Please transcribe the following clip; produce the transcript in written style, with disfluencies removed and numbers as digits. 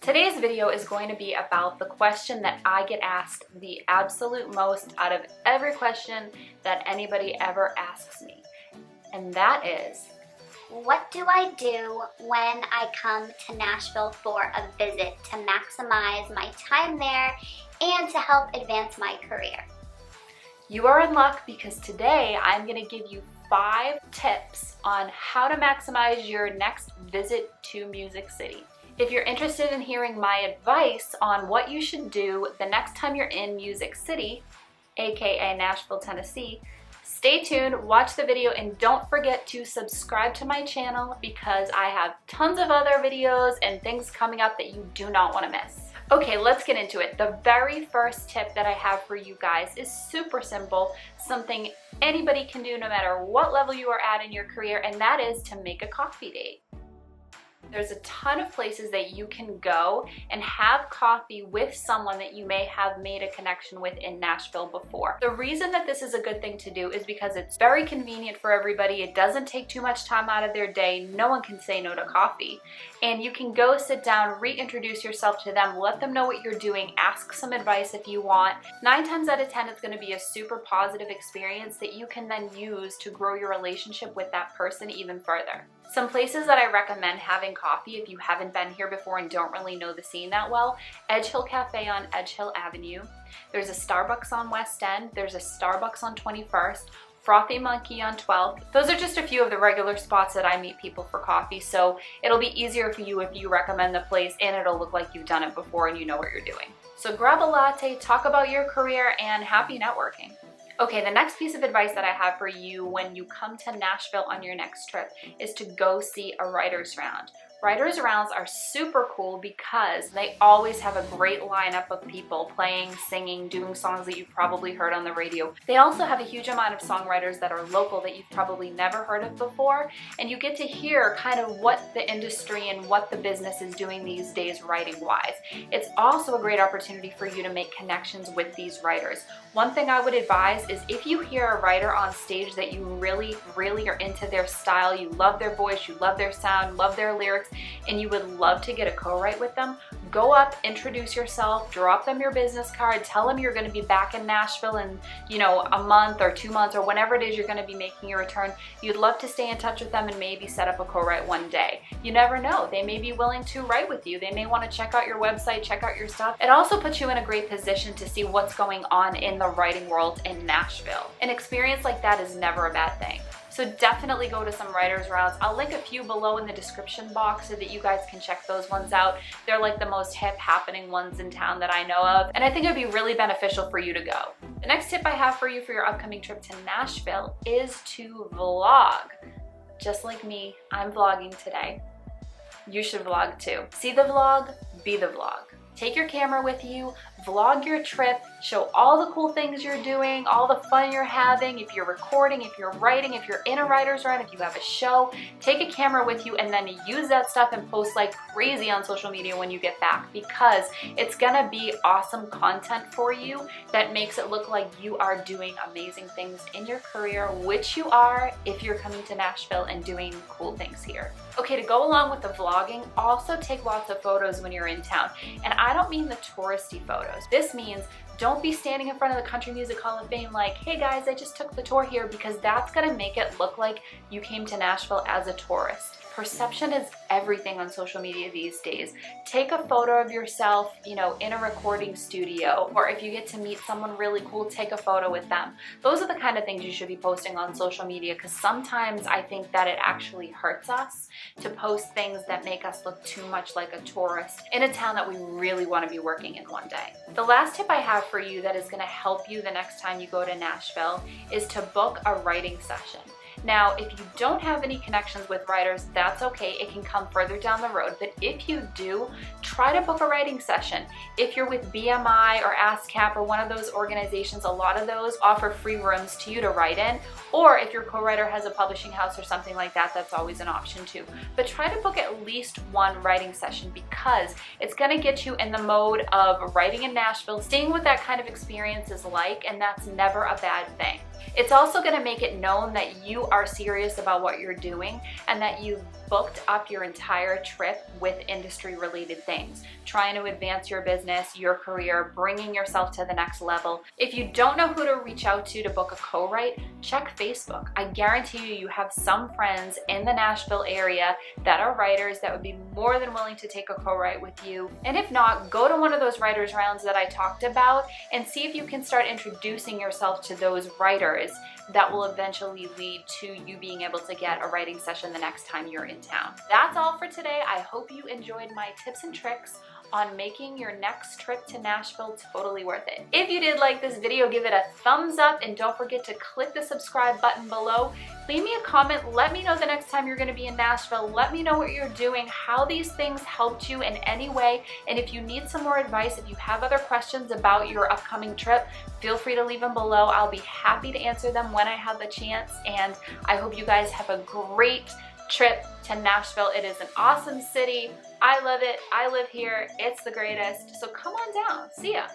Today's video is going to be about the question that I get asked the absolute most out of every question that anybody ever asks me. And that is, what do I do when I come to Nashville for a visit to maximize my time there and to help advance my career? you are in luck because today I'm going to give you 5 tips on how to maximize your next visit to Music City. If you're interested in hearing my advice on what you should do the next time you're in Music City, aka Nashville, Tennessee, stay tuned, watch the video, and don't forget to subscribe to my channel because I have tons of other videos and things coming up that you do not want to miss. Okay, let's get into it. The very first tip that I have for you guys is super simple, something anybody can do no matter what level you are at in your career, and that is to make a coffee date. There's a ton of places that you can go and have coffee with someone that you may have made a connection with in Nashville before. The reason that this is a good thing to do is because it's very convenient for everybody. It doesn't take too much time out of their day. No one can say no to coffee. And you can go sit down, reintroduce yourself to them, let them know what you're doing, ask some advice if you want. 9 times out of 10, it's going to be a super positive experience that you can then use to grow your relationship with that person even further. Some places that I recommend having coffee if you haven't been here before and don't really know the scene that well: Edgehill Cafe on Edgehill Avenue. There's a Starbucks on West End. There's a Starbucks on 21st. Frothy Monkey on 12th. Those are just a few of the regular spots that I meet people for coffee, so it'll be easier for you if you recommend the place and it'll look like you've done it before and you know what you're doing. So grab a latte, talk about your career, and happy networking. Okay, the next piece of advice that I have for you when you come to Nashville on your next trip is to go see a writer's round. Writers' rounds are super cool because they always have a great lineup of people playing, singing, doing songs that you've probably heard on the radio. They also have a huge amount of songwriters that are local that you've probably never heard of before, and you get to hear kind of what the industry and what the business is doing these days writing-wise. It's also a great opportunity for you to make connections with these writers. One thing I would advise is if you hear a writer on stage that you really are into their style, you love their voice, you love their sound, love their lyrics, and you would love to get a co-write with them, go up, introduce yourself, drop them your business card, tell them you're going to be back in Nashville in, a month or 2 months or whenever it is you're going to be making your return. You'd love to stay in touch with them and maybe set up a co-write one day. You never know. They may be willing to write with you. They may want to check out your website, check out your stuff. It also puts you in a great position to see what's going on in the writing world in Nashville. An experience like that is never a bad thing. So definitely go to some writers' rounds. I'll link a few below in the description box so that you guys can check those ones out. They're like the most hip happening ones in town that I know of, and I think it'd be really beneficial for you to go. The next tip I have for you for your upcoming trip to Nashville is to vlog. Just like me, I'm vlogging today. You should vlog too. See the vlog, be the vlog. Take your camera with you, vlog your trip, show all the cool things you're doing, all the fun you're having. If you're recording, if you're writing, if you're in a writer's round, if you have a show, take a camera with you and then use that stuff and post like crazy on social media when you get back, because it's gonna be awesome content for you that makes it look like you are doing amazing things in your career, which you are if you're coming to Nashville and doing cool things here. Okay, to go along with the vlogging, also take lots of photos when you're in town. And I don't mean the touristy photos. This means don't be standing in front of the Country Music Hall of Fame like, hey guys, I just took the tour here, because that's gonna make it look like you came to Nashville as a tourist. Perception is everything on social media these days. Take a photo of yourself, in a recording studio, or if you get to meet someone really cool, take a photo with them. Those are the kind of things you should be posting on social media, because sometimes I think that it actually hurts us to post things that make us look too much like a tourist in a town that we really want to be working in one day. The last tip I have for you that is going to help you the next time you go to Nashville is to book a writing session. Now, if you don't have any connections with writers, that's okay. It can come further down the road. But if you do, try to book a writing session. If you're with BMI or ASCAP or one of those organizations, a lot of those offer free rooms to you to write in. Or if your co-writer has a publishing house or something like that, that's always an option too. But try to book at least one writing session, because it's going to get you in the mode of writing in Nashville, seeing what that kind of experience is like, and that's never a bad thing. It's also going to make it known that you are serious about what you're doing and that you've booked up your entire trip with industry related things, trying to advance your business, your career, bringing yourself to the next level. If you don't know who to reach out to book a co-write, check Facebook. I guarantee you have some friends in the Nashville area that are writers that would be more than willing to take a co-write with you. And if not, go to one of those writers rounds that I talked about and see if you can start introducing yourself to those writers. That will eventually lead to you being able to get a writing session the next time you're in town. That's all for today. I hope you enjoyed my tips and tricks on making your next trip to Nashville totally worth it. If you did like this video, give it a thumbs up and don't forget to click the subscribe button below. Leave me a comment. Let me know the next time you're going to be in Nashville. Let me know what you're doing, how these things helped you in any way. And if you need some more advice, if you have other questions about your upcoming trip, feel free to leave them below. I'll be happy to answer them when I have the chance. And I hope you guys have a great trip to Nashville. It is an awesome city. I love it. I live here. It's the greatest. So come on down. See us.